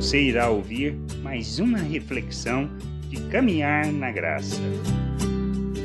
Você irá ouvir mais uma reflexão de caminhar na graça.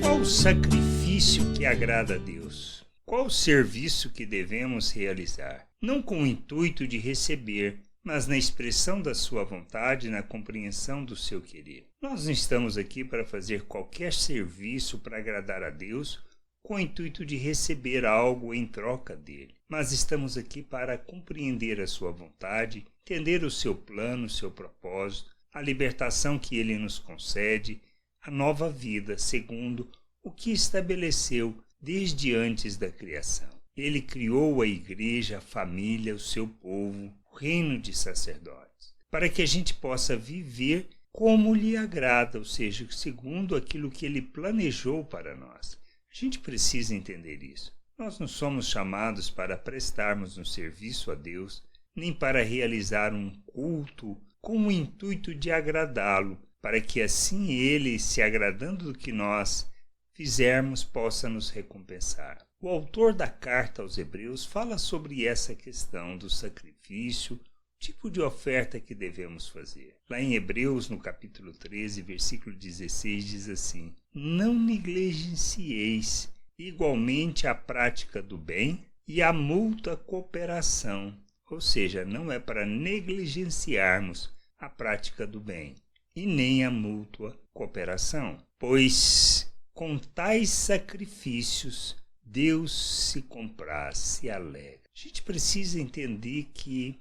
Qual o sacrifício que agrada a Deus? Qual o serviço que devemos realizar? Não com o intuito de receber, mas na expressão da sua vontade, na compreensão do seu querer. Nós não estamos aqui para fazer qualquer serviço para agradar a Deus com o intuito de receber algo em troca dele, mas estamos aqui para compreender a sua vontade, entender o seu plano, o seu propósito, a libertação que ele nos concede, a nova vida segundo o que estabeleceu desde antes da criação. Ele criou a igreja, a família, o seu povo, o reino de sacerdotes, para que a gente possa viver como lhe agrada, ou seja, segundo aquilo que ele planejou para nós. A gente precisa entender isso. Nós não somos chamados para prestarmos um serviço a Deus, nem para realizar um culto com o intuito de agradá-lo, para que assim ele, se agradando do que nós fizermos, possa nos recompensar. O autor da carta aos Hebreus fala sobre essa questão do sacrifício, tipo de oferta que devemos fazer. Lá em Hebreus, no capítulo 13, versículo 16, diz assim: Não negligencieis igualmente a prática do bem e a mútua cooperação. Ou seja, não é para negligenciarmos a prática do bem e nem a mútua cooperação, pois com tais sacrifícios Deus se compraz, se alegra. A gente precisa entender que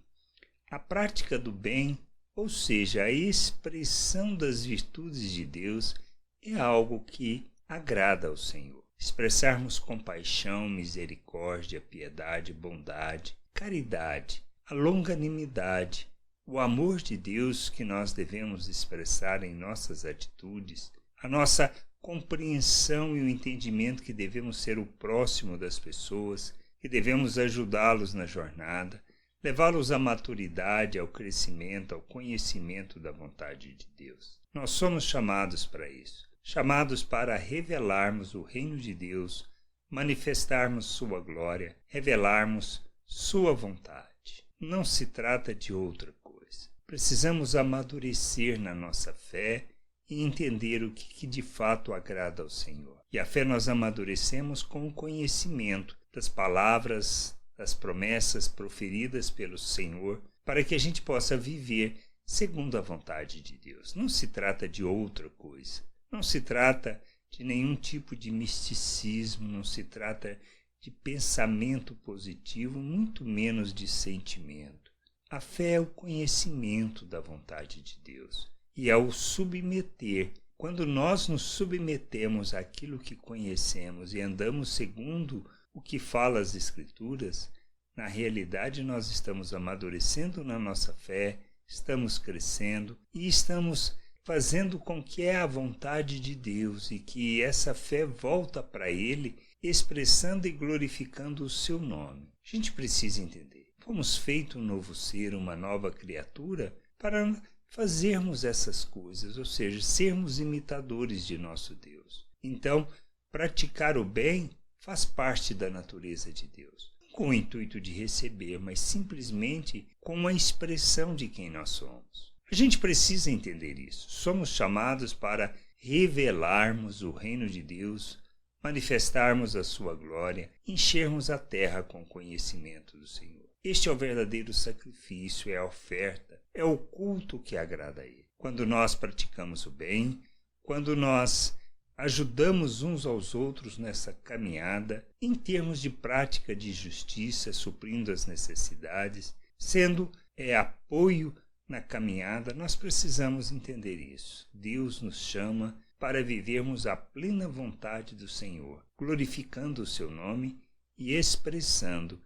a prática do bem, ou seja, a expressão das virtudes de Deus, é algo que agrada ao Senhor. Expressarmos compaixão, misericórdia, piedade, bondade, caridade, a longanimidade, o amor de Deus que nós devemos expressar em nossas atitudes, a nossa compreensão e o entendimento que devemos ser o próximo das pessoas, que devemos ajudá-los na jornada, levá-los à maturidade, ao crescimento, ao conhecimento da vontade de Deus. Nós somos chamados para isso, chamados para revelarmos o reino de Deus, manifestarmos sua glória, revelarmos sua vontade. Não se trata de outra coisa. Precisamos amadurecer na nossa fé e entender o que de fato agrada ao Senhor. E a fé nós amadurecemos com o conhecimento das palavras, das promessas proferidas pelo Senhor, para que a gente possa viver segundo a vontade de Deus. Não se trata de outra coisa. Não se trata de nenhum tipo de misticismo, não se trata de pensamento positivo, muito menos de sentimento. A fé é o conhecimento da vontade de Deus. E é o submeter. Quando nós nos submetemos àquilo que conhecemos e andamos segundo o que fala as Escrituras, na realidade nós estamos amadurecendo na nossa fé, estamos crescendo e estamos fazendo com que é a vontade de Deus e que essa fé volta para Ele, expressando e glorificando o seu nome. A gente precisa entender. Fomos feitos um novo ser, uma nova criatura, para fazermos essas coisas, ou seja, sermos imitadores de nosso Deus. Então, praticar o bem faz parte da natureza de Deus, não com o intuito de receber, mas simplesmente com a expressão de quem nós somos. A gente precisa entender isso. Somos chamados para revelarmos o reino de Deus, manifestarmos a sua glória, enchermos a terra com conhecimento do Senhor. Este é o verdadeiro sacrifício, é a oferta, é o culto que agrada a Ele. Quando nós praticamos o bem, quando nós ajudamos uns aos outros nessa caminhada, em termos de prática de justiça, suprindo as necessidades, sendo apoio na caminhada, nós precisamos entender isso. Deus nos chama para vivermos a plena vontade do Senhor, glorificando o seu nome e expressando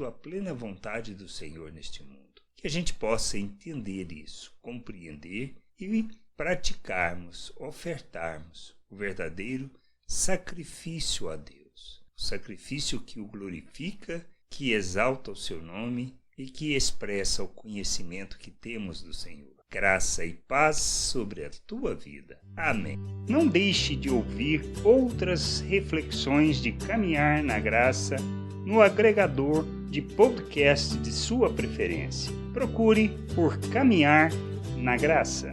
a plena vontade do Senhor neste mundo. Que a gente possa entender isso, compreender e praticarmos, ofertarmos o verdadeiro sacrifício a Deus. O sacrifício que o glorifica, que exalta o seu nome e que expressa o conhecimento que temos do Senhor. Graça e paz sobre a tua vida. Amém. Não deixe de ouvir outras reflexões de caminhar na graça no agregador de podcast de sua preferência. Procure por Caminhar na Graça.